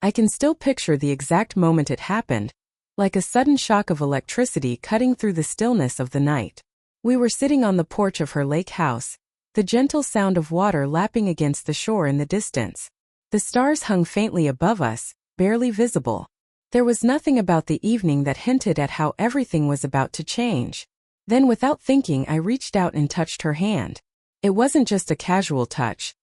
I can still picture the exact moment it happened, like a sudden shock of electricity cutting through the stillness of the night. We were sitting on the porch of her lake house, the gentle sound of water lapping against the shore in the distance. The stars hung faintly above us, barely visible. There was nothing about the evening that hinted at how everything was about to change. Then without thinking I reached out and touched her hand. It wasn't just a casual touch.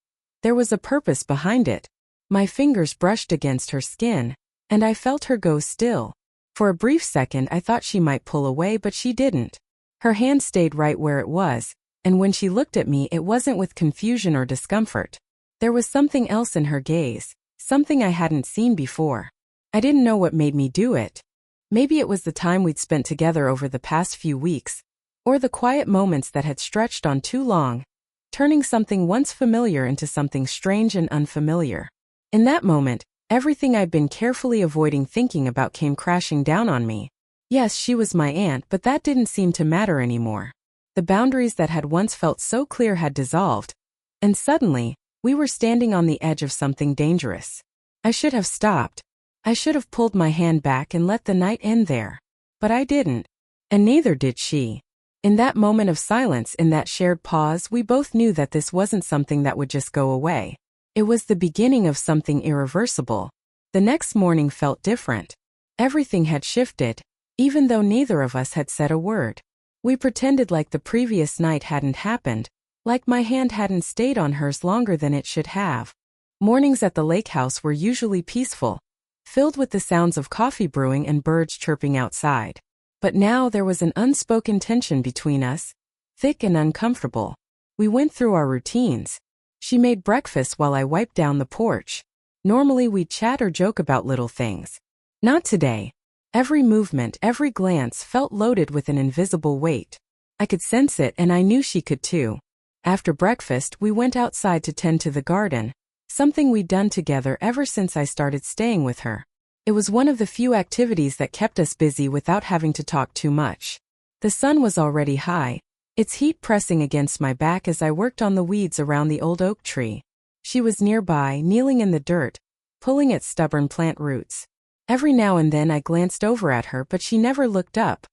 There was a purpose behind it. My fingers brushed against her skin, and I felt her go still. For a brief second I thought she might pull away, but she didn't. Her hand stayed right where it was, and when she looked at me it wasn't with confusion or discomfort. There was something else in her gaze, something I hadn't seen before. I didn't know what made me do it. Maybe it was the time we'd spent together over the past few weeks, or the quiet moments that had stretched on too long, turning something once familiar into something strange and unfamiliar. In that moment, everything I'd been carefully avoiding thinking about came crashing down on me. Yes, she was my aunt, but that didn't seem to matter anymore. The boundaries that had once felt so clear had dissolved, and suddenly, we were standing on the edge of something dangerous. I should have stopped. I should have pulled my hand back and let the night end there. But I didn't. And neither did she. In that moment of silence, in that shared pause, we both knew that this wasn't something that would just go away. It was the beginning of something irreversible. The next morning felt different. Everything had shifted, even though neither of us had said a word. We pretended like the previous night hadn't happened, like my hand hadn't stayed on hers longer than it should have. Mornings at the lake house were usually peaceful, filled with the sounds of coffee brewing and birds chirping outside. But now there was an unspoken tension between us, thick and uncomfortable. We went through our routines. She made breakfast while I wiped down the porch. Normally we'd chat or joke about little things. Not today. Every movement, every glance felt loaded with an invisible weight. I could sense it, and I knew she could too. After breakfast, we went outside to tend to the garden, something we'd done together ever since I started staying with her. It was one of the few activities that kept us busy without having to talk too much. The sun was already high, its heat pressing against my back as I worked on the weeds around the old oak tree. She was nearby, kneeling in the dirt, pulling at stubborn plant roots. Every now and then I glanced over at her, but she never looked up.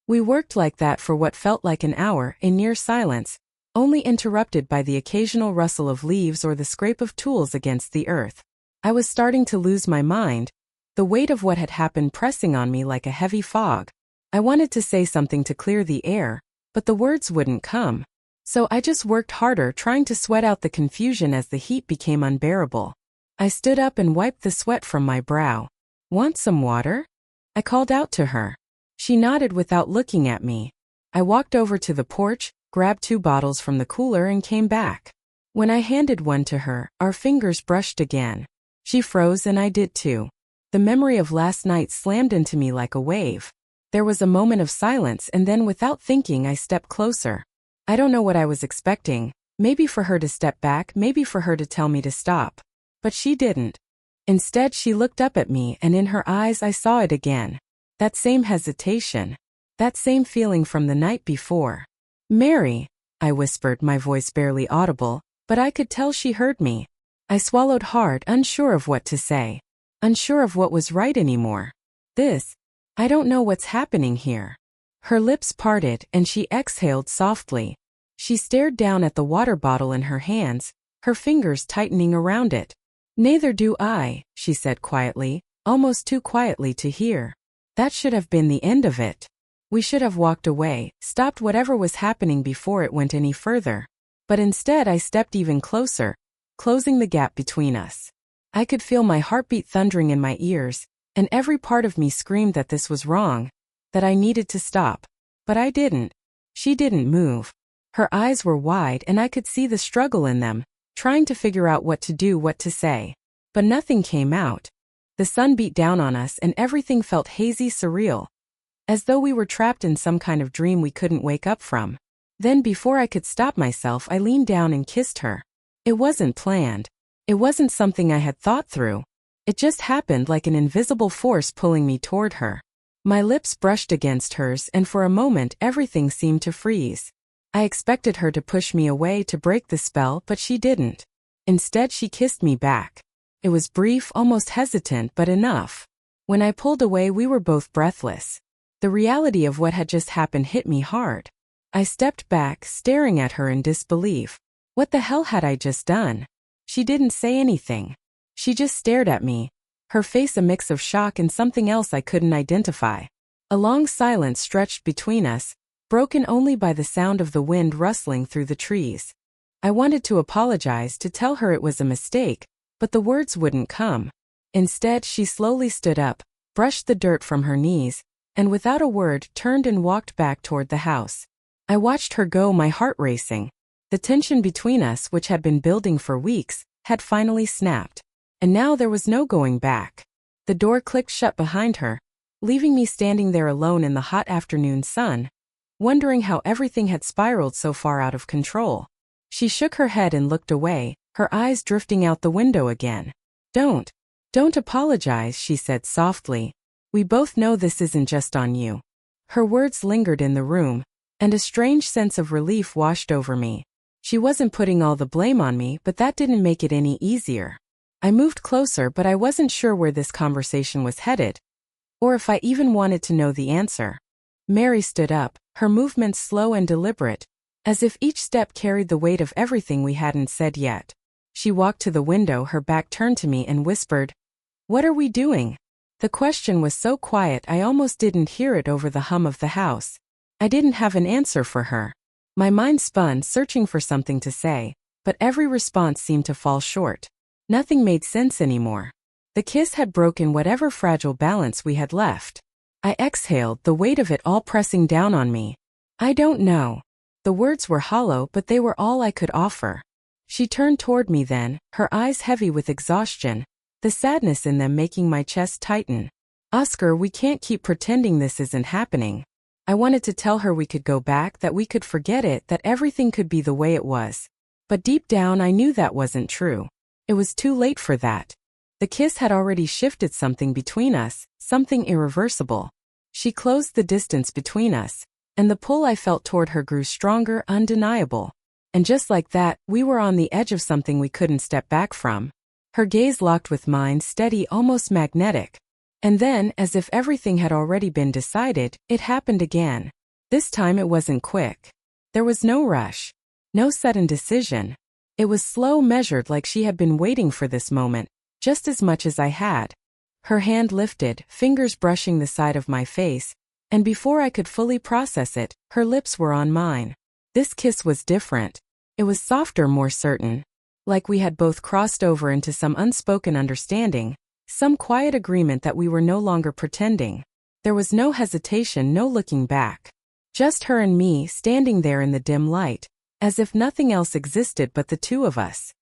We worked like that for what felt like an hour, in near silence, only interrupted by the occasional rustle of leaves or the scrape of tools against the earth. I was starting to lose my mind, the weight of what had happened pressing on me like a heavy fog. I wanted to say something to clear the air, but the words wouldn't come. So I just worked harder, trying to sweat out the confusion as the heat became unbearable. I stood up and wiped the sweat from my brow. "Want some water?" I called out to her. She nodded without looking at me. I walked over to the porch, grabbed 2 bottles from the cooler and came back. When I handed one to her, our fingers brushed again. She froze and I did too. The memory of last night slammed into me like a wave. There was a moment of silence, and then without thinking I stepped closer. I don't know what I was expecting, maybe for her to step back, maybe for her to tell me to stop. But she didn't. Instead, she looked up at me, and in her eyes I saw it again. That same hesitation. That same feeling from the night before. "Mary," I whispered, my voice barely audible, but I could tell she heard me. I swallowed hard, unsure of what to say. Unsure of what was right anymore. I don't know what's happening here. Her lips parted, and she exhaled softly. She stared down at the water bottle in her hands, her fingers tightening around it. "Neither do I," she said quietly, almost too quietly to hear. That should have been the end of it. We should have walked away, stopped whatever was happening before it went any further. But instead I stepped even closer, closing the gap between us. I could feel my heartbeat thundering in my ears, and every part of me screamed that this was wrong, that I needed to stop. But I didn't. She didn't move. Her eyes were wide and I could see the struggle in them, trying to figure out what to do, what to say. But nothing came out. The sun beat down on us and everything felt hazy, surreal, as though we were trapped in some kind of dream we couldn't wake up from. Then before I could stop myself, I leaned down and kissed her. It wasn't planned. It wasn't something I had thought through. It just happened, like an invisible force pulling me toward her. My lips brushed against hers, and for a moment everything seemed to freeze. I expected her to push me away, to break the spell, but she didn't. Instead, she kissed me back. It was brief, almost hesitant, but enough. When I pulled away, we were both breathless. The reality of what had just happened hit me hard. I stepped back, staring at her in disbelief. What the hell had I just done? She didn't say anything. She just stared at me, her face a mix of shock and something else I couldn't identify. A long silence stretched between us, broken only by the sound of the wind rustling through the trees. I wanted to apologize, to tell her it was a mistake, but the words wouldn't come. Instead, she slowly stood up, brushed the dirt from her knees, and without a word turned and walked back toward the house. I watched her go, my heart racing. The tension between us, which had been building for weeks, had finally snapped. And now there was no going back. The door clicked shut behind her, leaving me standing there alone in the hot afternoon sun, wondering how everything had spiraled so far out of control. She shook her head and looked away, her eyes drifting out the window again. Don't apologize," she said softly. "We both know this isn't just on you." Her words lingered in the room, and a strange sense of relief washed over me. She wasn't putting all the blame on me, but that didn't make it any easier. I moved closer, but I wasn't sure where this conversation was headed, or if I even wanted to know the answer. Mary stood up, her movements slow and deliberate, as if each step carried the weight of everything we hadn't said yet. She walked to the window, her back turned to me, and whispered, "What are we doing?" The question was so quiet I almost didn't hear it over the hum of the house. I didn't have an answer for her. My mind spun, searching for something to say, but every response seemed to fall short. Nothing made sense anymore. The kiss had broken whatever fragile balance we had left. I exhaled, the weight of it all pressing down on me. "I don't know." The words were hollow, but they were all I could offer. She turned toward me then, her eyes heavy with exhaustion, the sadness in them making my chest tighten. "Oscar, we can't keep pretending this isn't happening." I wanted to tell her we could go back, that we could forget it, that everything could be the way it was. But deep down I knew that wasn't true. It was too late for that. The kiss had already shifted something between us, something irreversible. She closed the distance between us, and the pull I felt toward her grew stronger, undeniable. And just like that, we were on the edge of something we couldn't step back from. Her gaze locked with mine, steady, almost magnetic. And then, as if everything had already been decided, it happened again. This time it wasn't quick. There was no rush. No sudden decision. It was slow, measured, like she had been waiting for this moment, just as much as I had. Her hand lifted, fingers brushing the side of my face, and before I could fully process it, her lips were on mine. This kiss was different. It was softer, more certain. Like we had both crossed over into some unspoken understanding, some quiet agreement that we were no longer pretending. There was no hesitation, no looking back. Just her and me, standing there in the dim light, as if nothing else existed but the two of us.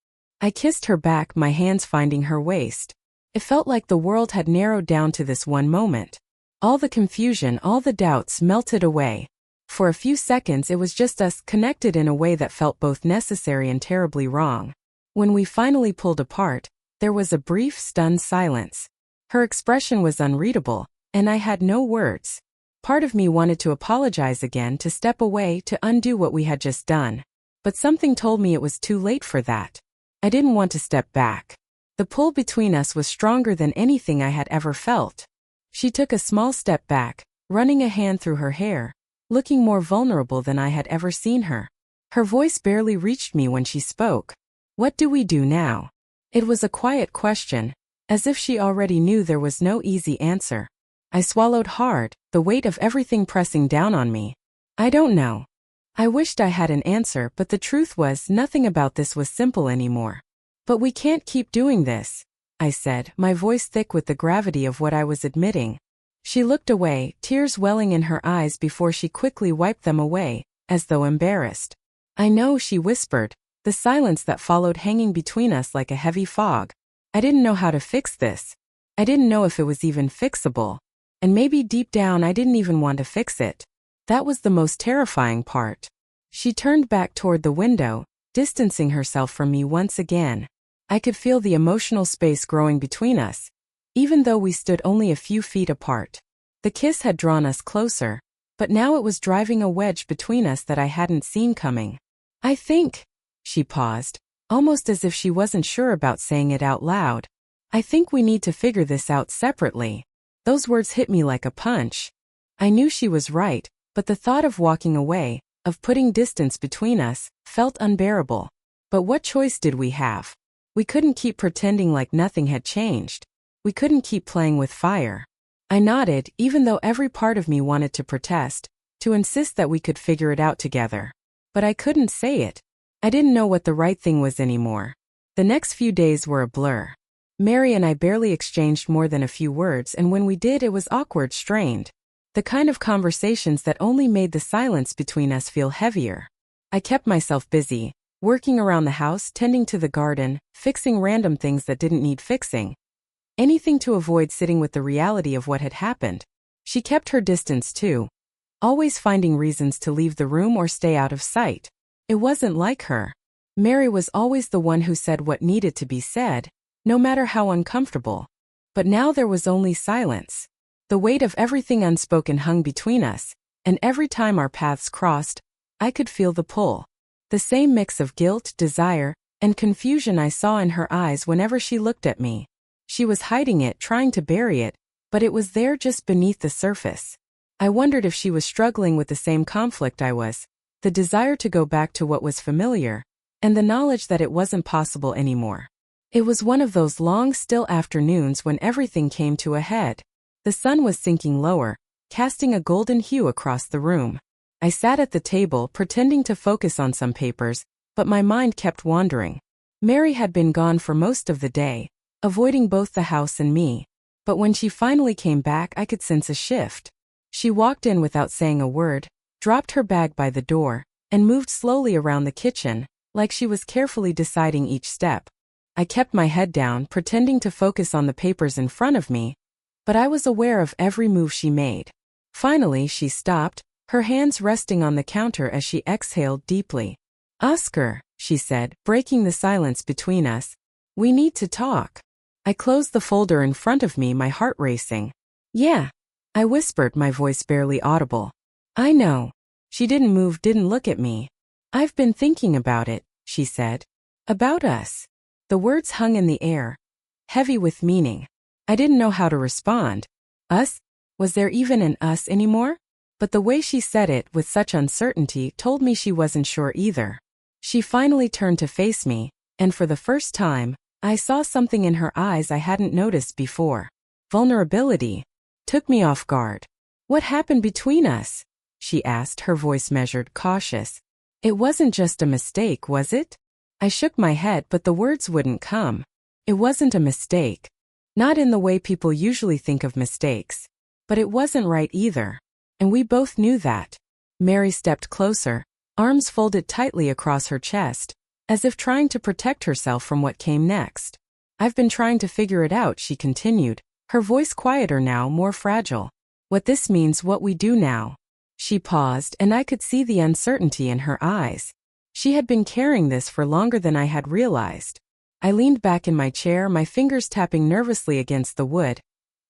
I kissed her back, my hands finding her waist. It felt like the world had narrowed down to this one moment. All the confusion, all the doubts melted away. For a few seconds it was just us, connected in a way that felt both necessary and terribly wrong. When we finally pulled apart, there was a brief, stunned silence. Her expression was unreadable, and I had no words. Part of me wanted to apologize again, to step away, to undo what we had just done. But something told me it was too late for that. I didn't want to step back. The pull between us was stronger than anything I had ever felt. She took a small step back, running a hand through her hair, looking more vulnerable than I had ever seen her. Her voice barely reached me when she spoke. "What do we do now?" It was a quiet question, as if she already knew there was no easy answer. I swallowed hard, the weight of everything pressing down on me. "I don't know." I wished I had an answer, but the truth was, nothing about this was simple anymore. "But we can't keep doing this," I said, my voice thick with the gravity of what I was admitting. She looked away, tears welling in her eyes before she quickly wiped them away, as though embarrassed. "I know," she whispered, the silence that followed hanging between us like a heavy fog. I didn't know how to fix this. I didn't know if it was even fixable. And maybe deep down I didn't even want to fix it. That was the most terrifying part. She turned back toward the window, distancing herself from me once again. I could feel the emotional space growing between us, even though we stood only a few feet apart. The kiss had drawn us closer, but now it was driving a wedge between us that I hadn't seen coming. "I think," she paused, almost as if she wasn't sure about saying it out loud. I think we need to figure this out separately. Those words hit me like a punch. I knew she was right, but the thought of walking away, of putting distance between us, felt unbearable. But what choice did we have? We couldn't keep pretending like nothing had changed. We couldn't keep playing with fire. I nodded, even though every part of me wanted to protest, to insist that we could figure it out together. But I couldn't say it. I didn't know what the right thing was anymore. The next few days were a blur. Mary and I barely exchanged more than a few words, and when we did, it was awkward, strained. The kind of conversations that only made the silence between us feel heavier. I kept myself busy, working around the house, tending to the garden, fixing random things that didn't need fixing. Anything to avoid sitting with the reality of what had happened. She kept her distance too, always finding reasons to leave the room or stay out of sight. It wasn't like her. Mary was always the one who said what needed to be said, no matter how uncomfortable. But now there was only silence. The weight of everything unspoken hung between us, and every time our paths crossed, I could feel the pull. The same mix of guilt, desire, and confusion I saw in her eyes whenever she looked at me. She was hiding it, trying to bury it, but it was there just beneath the surface. I wondered if she was struggling with the same conflict I was, the desire to go back to what was familiar, and the knowledge that it wasn't possible anymore. It was one of those long, still afternoons when everything came to a head. The sun was sinking lower, casting a golden hue across the room. I sat at the table, pretending to focus on some papers, but my mind kept wandering. Mary had been gone for most of the day, avoiding both the house and me. But when she finally came back, I could sense a shift. She walked in without saying a word, dropped her bag by the door, and moved slowly around the kitchen, like she was carefully deciding each step. I kept my head down, pretending to focus on the papers in front of me, but I was aware of every move she made. Finally, she stopped, her hands resting on the counter as she exhaled deeply. "Oscar," she said, breaking the silence between us, "we need to talk." I closed the folder in front of me, my heart racing. "Yeah," I whispered, my voice barely audible. "I know." She didn't move, didn't look at me. "I've been thinking about it," she said. "About us." The words hung in the air, heavy with meaning. I didn't know how to respond. Us? Was there even an us anymore? But the way she said it, with such uncertainty, told me she wasn't sure either. She finally turned to face me, and for the first time, I saw something in her eyes I hadn't noticed before. Vulnerability. Took me off guard. "What happened between us?" she asked, her voice measured, cautious. "It wasn't just a mistake, was it?" I shook my head, but the words wouldn't come. It wasn't a mistake. Not in the way people usually think of mistakes. But it wasn't right either. And we both knew that. Mary stepped closer, arms folded tightly across her chest, as if trying to protect herself from what came next. "I've been trying to figure it out," she continued, her voice quieter now, more fragile. "What this means, what we do now." She paused, and I could see the uncertainty in her eyes. She had been carrying this for longer than I had realized. I leaned back in my chair, my fingers tapping nervously against the wood,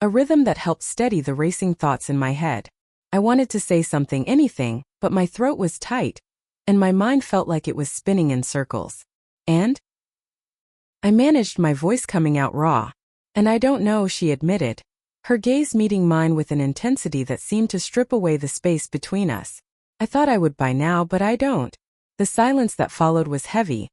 a rhythm that helped steady the racing thoughts in my head. I wanted to say something, anything, but my throat was tight, and my mind felt like it was spinning in circles. "And?" I managed, my voice coming out raw. "And I don't know," she admitted, her gaze meeting mine with an intensity that seemed to strip away the space between us. "I thought I would by now, but I don't." The silence that followed was heavy,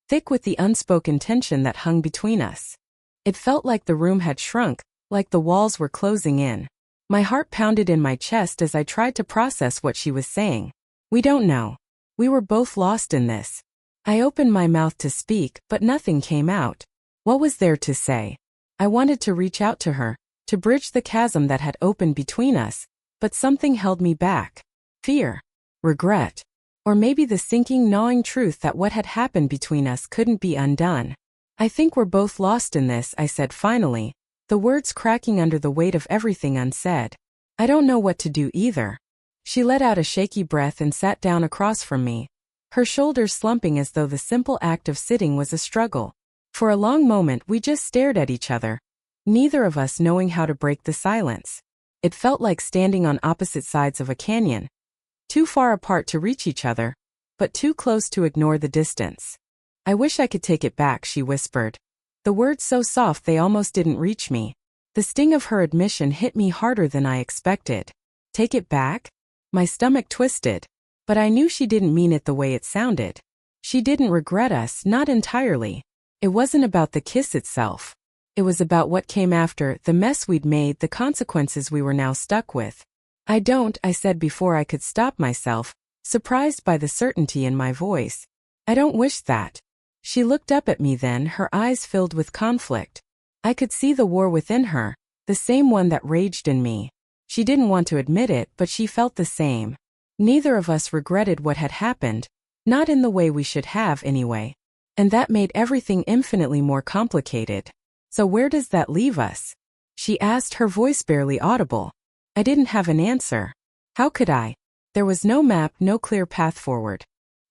thick with the unspoken tension that hung between us. It felt like the room had shrunk, like the walls were closing in. My heart pounded in my chest as I tried to process what she was saying. "We don't know. We were both lost in this." I opened my mouth to speak, but nothing came out. What was there to say? I wanted to reach out to her, to bridge the chasm that had opened between us, but something held me back. Fear. Regret. Or maybe the sinking, gnawing truth that what had happened between us couldn't be undone. "I think we're both lost in this," I said finally, the words cracking under the weight of everything unsaid. "I don't know what to do either." She let out a shaky breath and sat down across from me, her shoulders slumping as though the simple act of sitting was a struggle. For a long moment we just stared at each other, neither of us knowing how to break the silence. It felt like standing on opposite sides of a canyon, too far apart to reach each other, but too close to ignore the distance. "I wish I could take it back," she whispered. The words so soft they almost didn't reach me. The sting of her admission hit me harder than I expected. Take it back? My stomach twisted. But I knew she didn't mean it the way it sounded. She didn't regret us, not entirely. It wasn't about the kiss itself. It was about what came after, the mess we'd made, the consequences we were now stuck with. I said before I could stop myself, surprised by the certainty in my voice. I don't wish that. She looked up at me then, her eyes filled with conflict. I could see the war within her, the same one that raged in me. She didn't want to admit it, but she felt the same. Neither of us regretted what had happened, not in the way we should have anyway. And that made everything infinitely more complicated. So where does that leave us? She asked, her voice barely audible. I didn't have an answer. How could I? There was no map, no clear path forward.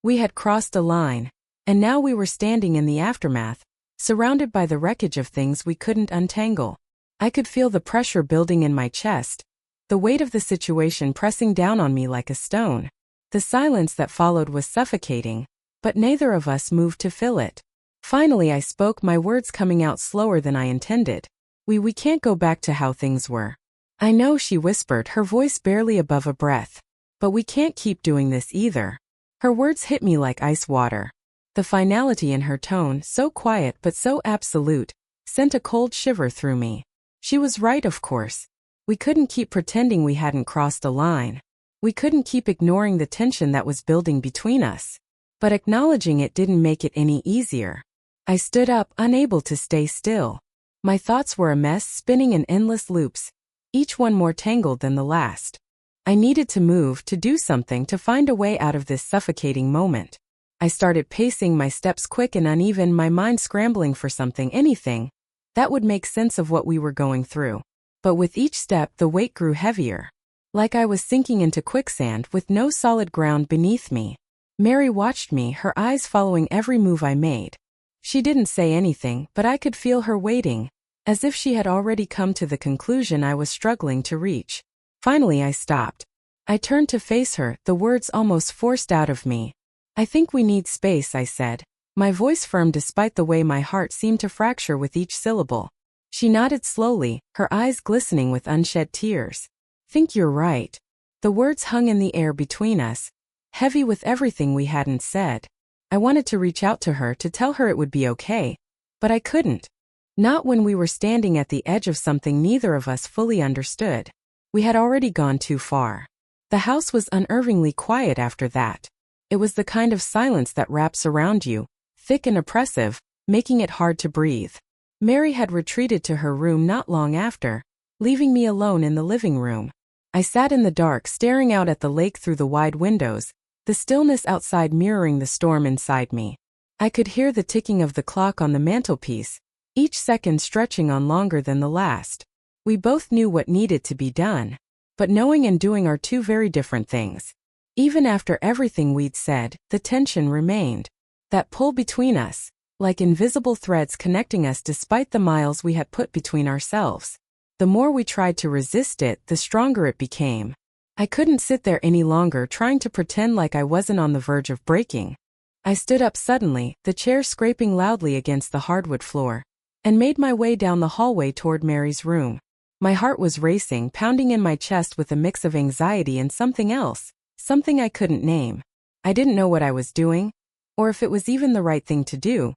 We had crossed a line, and now we were standing in the aftermath, surrounded by the wreckage of things we couldn't untangle. I could feel the pressure building in my chest, the weight of the situation pressing down on me like a stone. The silence that followed was suffocating, but neither of us moved to fill it. Finally I spoke, my words coming out slower than I intended. We can't go back to how things were. I know, she whispered, her voice barely above a breath. But we can't keep doing this either. Her words hit me like ice water. The finality in her tone, so quiet but so absolute, sent a cold shiver through me. She was right, of course. We couldn't keep pretending we hadn't crossed a line. We couldn't keep ignoring the tension that was building between us. But acknowledging it didn't make it any easier. I stood up, unable to stay still. My thoughts were a mess, spinning in endless loops, each one more tangled than the last. I needed to move, to do something, to find a way out of this suffocating moment. I started pacing, my steps quick and uneven, my mind scrambling for something, anything, that would make sense of what we were going through. But with each step, the weight grew heavier. Like I was sinking into quicksand with no solid ground beneath me. Mary watched me, her eyes following every move I made. She didn't say anything, but I could feel her waiting, as if she had already come to the conclusion I was struggling to reach. Finally I stopped. I turned to face her, the words almost forced out of me. I think we need space, I said, my voice firm despite the way my heart seemed to fracture with each syllable. She nodded slowly, her eyes glistening with unshed tears. Think you're right. The words hung in the air between us, heavy with everything we hadn't said. I wanted to reach out to her, to tell her it would be okay, but I couldn't. Not when we were standing at the edge of something neither of us fully understood. We had already gone too far. The house was unnervingly quiet after that. It was the kind of silence that wraps around you, thick and oppressive, making it hard to breathe. Mary had retreated to her room not long after, leaving me alone in the living room. I sat in the dark, staring out at the lake through the wide windows, the stillness outside mirroring the storm inside me. I could hear the ticking of the clock on the mantelpiece, each second stretching on longer than the last. We both knew what needed to be done, but knowing and doing are two very different things. Even after everything we'd said, the tension remained. That pull between us, like invisible threads connecting us despite the miles we had put between ourselves. The more we tried to resist it, the stronger it became. I couldn't sit there any longer trying to pretend like I wasn't on the verge of breaking. I stood up suddenly, the chair scraping loudly against the hardwood floor, and made my way down the hallway toward Mary's room. My heart was racing, pounding in my chest with a mix of anxiety and something else, something I couldn't name. I didn't know what I was doing, or if it was even the right thing to do,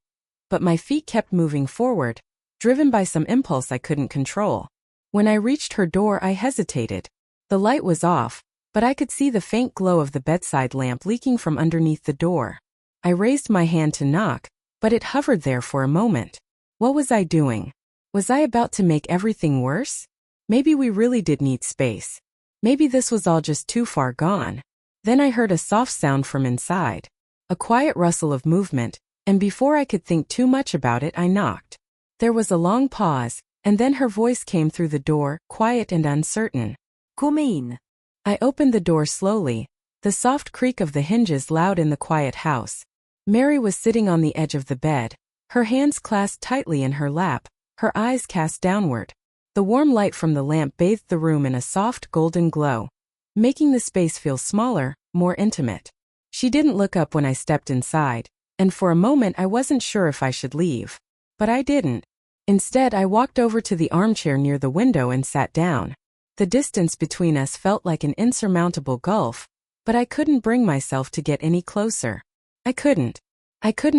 but my feet kept moving forward, driven by some impulse I couldn't control. When I reached her door, I hesitated. The light was off, but I could see the faint glow of the bedside lamp leaking from underneath the door. I raised my hand to knock, but it hovered there for a moment. What was I doing? Was I about to make everything worse? Maybe we really did need space. Maybe this was all just too far gone. Then I heard a soft sound from inside, a quiet rustle of movement, and before I could think too much about it, I knocked. There was a long pause, and then her voice came through the door, quiet and uncertain. Come in. I opened the door slowly, the soft creak of the hinges loud in the quiet house. Mary was sitting on the edge of the bed, her hands clasped tightly in her lap, her eyes cast downward. The warm light from the lamp bathed the room in a soft golden glow, making the space feel smaller, more intimate. She didn't look up when I stepped inside, and for a moment I wasn't sure if I should leave. But I didn't. Instead, I walked over to the armchair near the window and sat down. The distance between us felt like an insurmountable gulf, but I couldn't bring myself to get any closer. I couldn't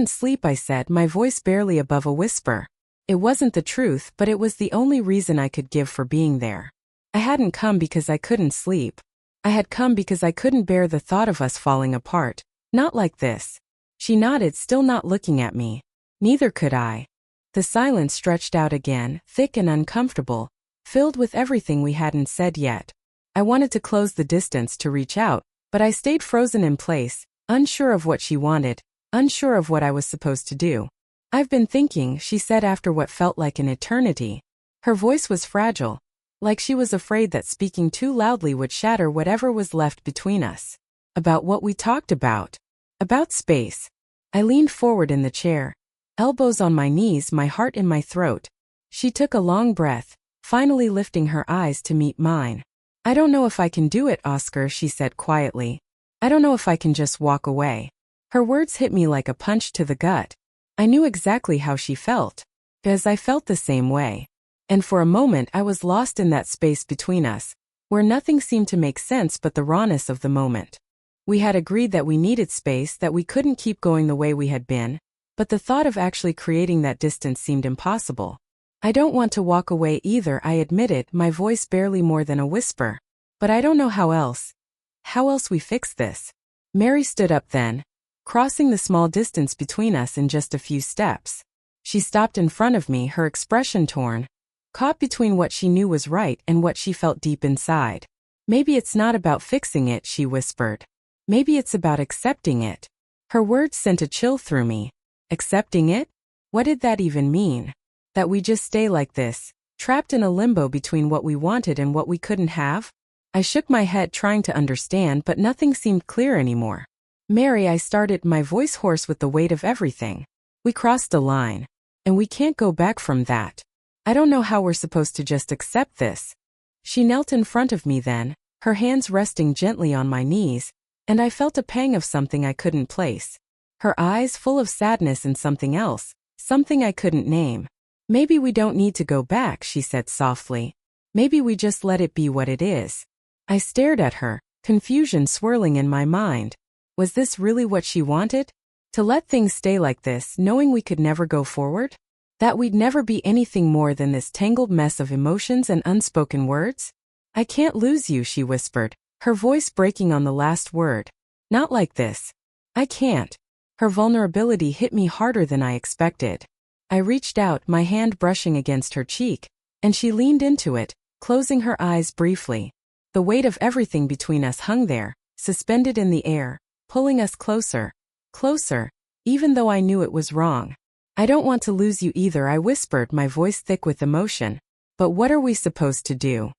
sleep, I said, my voice barely above a whisper. It wasn't the truth, but it was the only reason I could give for being there. I hadn't come because I couldn't sleep. I had come because I couldn't bear the thought of us falling apart. Not like this. She nodded, still not looking at me. Neither could I. The silence stretched out again, thick and uncomfortable, filled with everything we hadn't said yet. I wanted to close the distance, to reach out, but I stayed frozen in place, unsure of what she wanted, unsure of what I was supposed to do. I've been thinking, she said after what felt like an eternity. Her voice was fragile, like she was afraid that speaking too loudly would shatter whatever was left between us. About what we talked about. About space. I leaned forward in the chair, elbows on my knees, my heart in my throat. She took a long breath, finally lifting her eyes to meet mine. I don't know if I can do it, Oscar, she said quietly. I don't know if I can just walk away. Her words hit me like a punch to the gut. I knew exactly how she felt, because I felt the same way. And for a moment I was lost in that space between us, where nothing seemed to make sense but the rawness of the moment. We had agreed that we needed space, that we couldn't keep going the way we had been, but the thought of actually creating that distance seemed impossible. I don't want to walk away either, I admitted, my voice barely more than a whisper. But I don't know how else we fix this. Mary stood up then, crossing the small distance between us in just a few steps. She stopped in front of me, her expression torn, caught between what she knew was right and what she felt deep inside. Maybe it's not about fixing it, she whispered. Maybe it's about accepting it. Her words sent a chill through me. Accepting it? What did that even mean? That we just stay like this, trapped in a limbo between what we wanted and what we couldn't have? I shook my head, trying to understand, but nothing seemed clear anymore. Mary, I started, my voice hoarse with the weight of everything. We crossed a line, and we can't go back from that. I don't know how we're supposed to just accept this. She knelt in front of me then, her hands resting gently on my knees, and I felt a pang of something I couldn't place. Her eyes full of sadness and something else, something I couldn't name. Maybe we don't need to go back, she said softly. Maybe we just let it be what it is. I stared at her, confusion swirling in my mind. Was this really what she wanted? To let things stay like this, knowing we could never go forward? That we'd never be anything more than this tangled mess of emotions and unspoken words? I can't lose you, she whispered, her voice breaking on the last word. Not like this. I can't. Her vulnerability hit me harder than I expected. I reached out, my hand brushing against her cheek, and she leaned into it, closing her eyes briefly. The weight of everything between us hung there, suspended in the air, pulling us closer, closer, even though I knew it was wrong. I don't want to lose you either, I whispered, my voice thick with emotion. But what are we supposed to do?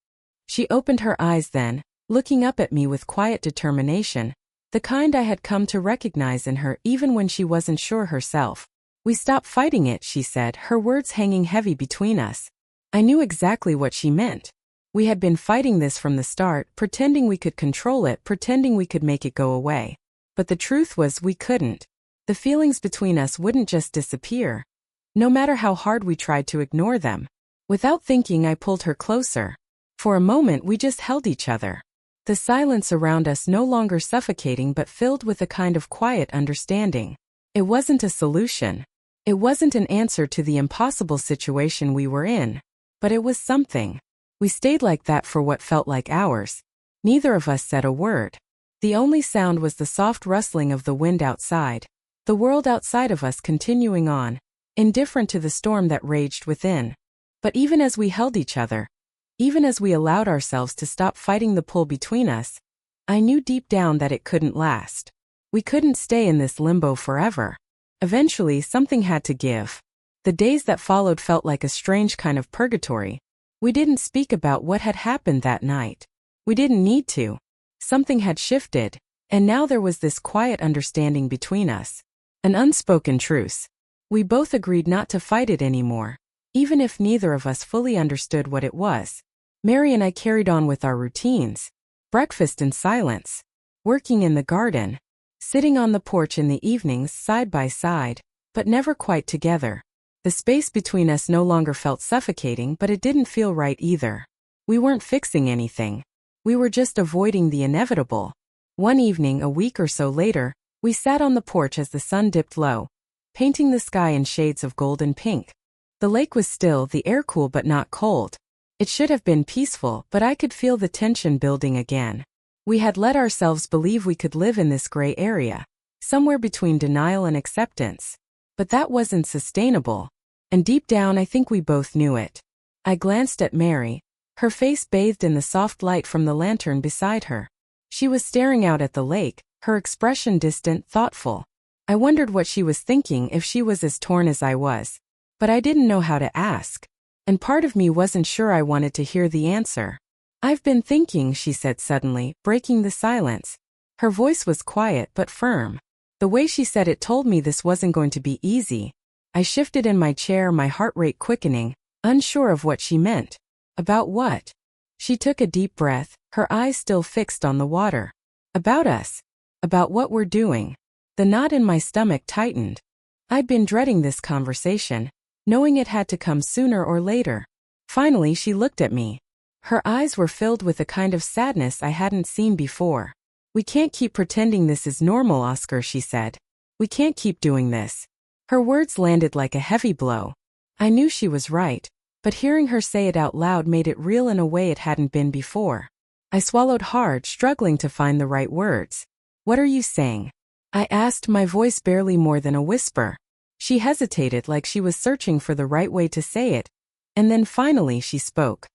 She opened her eyes then, looking up at me with quiet determination, the kind I had come to recognize in her even when she wasn't sure herself. We stop fighting it, she said, her words hanging heavy between us. I knew exactly what she meant. We had been fighting this from the start, pretending we could control it, pretending we could make it go away. But the truth was we couldn't. The feelings between us wouldn't just disappear, no matter how hard we tried to ignore them. Without thinking, I pulled her closer. For a moment we just held each other. The silence around us no longer suffocating but filled with a kind of quiet understanding. It wasn't a solution. It wasn't an answer to the impossible situation we were in. But it was something. We stayed like that for what felt like hours. Neither of us said a word. The only sound was the soft rustling of the wind outside. The world outside of us continuing on, indifferent to the storm that raged within. But even as we held each other, even as we allowed ourselves to stop fighting the pull between us, I knew deep down that it couldn't last. We couldn't stay in this limbo forever. Eventually, something had to give. The days that followed felt like a strange kind of purgatory. We didn't speak about what had happened that night. We didn't need to. Something had shifted, and now there was this quiet understanding between us. An unspoken truce. We both agreed not to fight it anymore, even if neither of us fully understood what it was. Mary and I carried on with our routines. Breakfast in silence. Working in the garden. Sitting on the porch in the evenings side by side, but never quite together. The space between us no longer felt suffocating, but it didn't feel right either. We weren't fixing anything. We were just avoiding the inevitable. One evening, a week or so later, we sat on the porch as the sun dipped low, painting the sky in shades of gold and pink. The lake was still, the air cool but not cold. It should have been peaceful, but I could feel the tension building again. We had let ourselves believe we could live in this gray area, somewhere between denial and acceptance. But that wasn't sustainable. And deep down I think we both knew it. I glanced at Mary, her face bathed in the soft light from the lantern beside her. She was staring out at the lake, her expression distant, thoughtful. I wondered what she was thinking, if she was as torn as I was. But I didn't know how to ask. And part of me wasn't sure I wanted to hear the answer. "I've been thinking," she said suddenly, breaking the silence. Her voice was quiet but firm. The way she said it told me this wasn't going to be easy. I shifted in my chair, my heart rate quickening, unsure of what she meant. "About what?" She took a deep breath, her eyes still fixed on the water. "About us. About what we're doing." The knot in my stomach tightened. I'd been dreading this conversation, knowing it had to come sooner or later. Finally, she looked at me. Her eyes were filled with a kind of sadness I hadn't seen before. "We can't keep pretending this is normal, Oscar," she said. "We can't keep doing this." Her words landed like a heavy blow. I knew she was right, but hearing her say it out loud made it real in a way it hadn't been before. I swallowed hard, struggling to find the right words. "What are you saying?" I asked, my voice barely more than a whisper. She hesitated, like she was searching for the right way to say it. And then finally she spoke.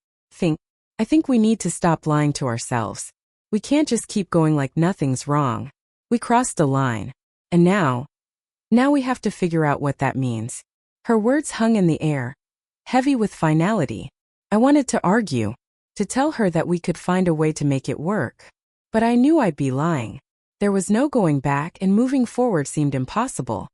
I think we need to stop lying to ourselves. We can't just keep going like nothing's wrong. We crossed a line. And now we have to figure out what that means." Her words hung in the air, heavy with finality. I wanted to argue, to tell her that we could find a way to make it work. But I knew I'd be lying. There was no going back, and moving forward seemed impossible.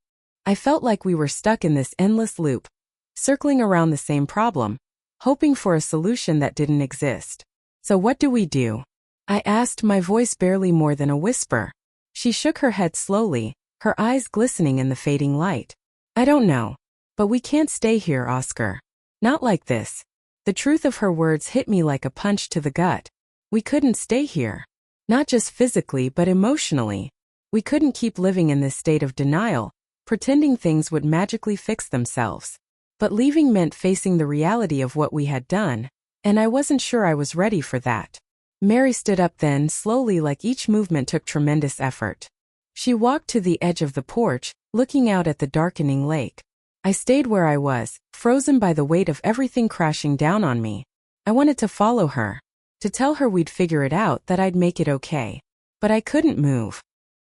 I felt like we were stuck in this endless loop, circling around the same problem, hoping for a solution that didn't exist. "So what do we do?" I asked, my voice barely more than a whisper. She shook her head slowly, her eyes glistening in the fading light. "I don't know. But we can't stay here, Oscar. Not like this." The truth of her words hit me like a punch to the gut. We couldn't stay here. Not just physically but emotionally. We couldn't keep living in this state of denial, pretending things would magically fix themselves. But leaving meant facing the reality of what we had done, and I wasn't sure I was ready for that. Mary stood up then, slowly, like each movement took tremendous effort. She walked to the edge of the porch, looking out at the darkening lake. I stayed where I was, frozen by the weight of everything crashing down on me. I wanted to follow her, to tell her we'd figure it out, that I'd make it okay. But I couldn't move.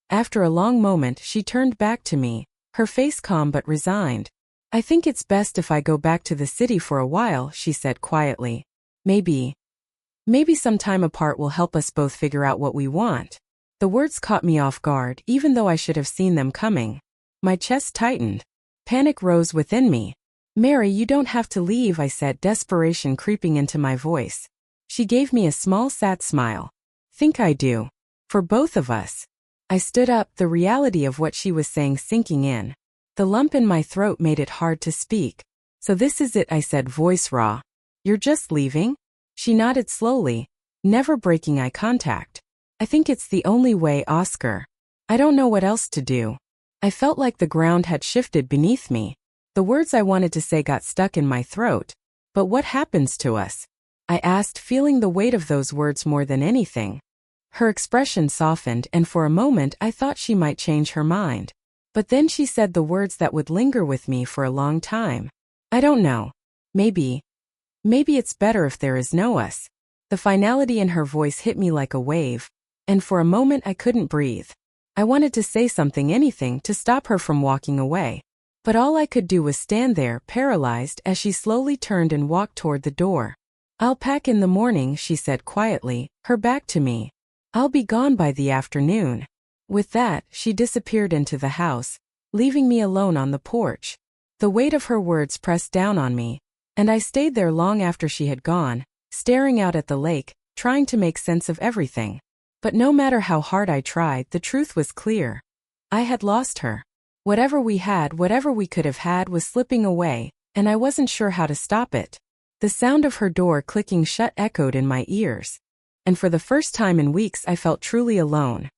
After a long moment, she turned back to me, her face calm but resigned. "I think it's best if I go back to the city for a while," she said quietly. Maybe some time apart will help us both figure out what we want." The words caught me off guard, even though I should have seen them coming. My chest tightened. Panic rose within me. "Mary, you don't have to leave," I said, desperation creeping into my voice. She gave me a small, sad smile. "Think I do. For both of us." I stood up, the reality of what she was saying sinking in. The lump in my throat made it hard to speak. "So this is it," I said, voice raw. "You're just leaving?" She nodded slowly, never breaking eye contact. "I think it's the only way, Oscar. I don't know what else to do." I felt like the ground had shifted beneath me. The words I wanted to say got stuck in my throat. "But what happens to us?" I asked, feeling the weight of those words more than anything. Her expression softened, and for a moment I thought she might change her mind. But then she said the words that would linger with me for a long time. "I don't know. Maybe it's better if there is no us." The finality in her voice hit me like a wave, and for a moment I couldn't breathe. I wanted to say something, anything, to stop her from walking away. But all I could do was stand there, paralyzed, as she slowly turned and walked toward the door. "I'll pack in the morning," she said quietly, her back to me. "I'll be gone by the afternoon." With that, she disappeared into the house, leaving me alone on the porch. The weight of her words pressed down on me, and I stayed there long after she had gone, staring out at the lake, trying to make sense of everything. But no matter how hard I tried, the truth was clear. I had lost her. Whatever we had, whatever we could have had, was slipping away, and I wasn't sure how to stop it. The sound of her door clicking shut echoed in my ears, and for the first time in weeks I felt truly alone.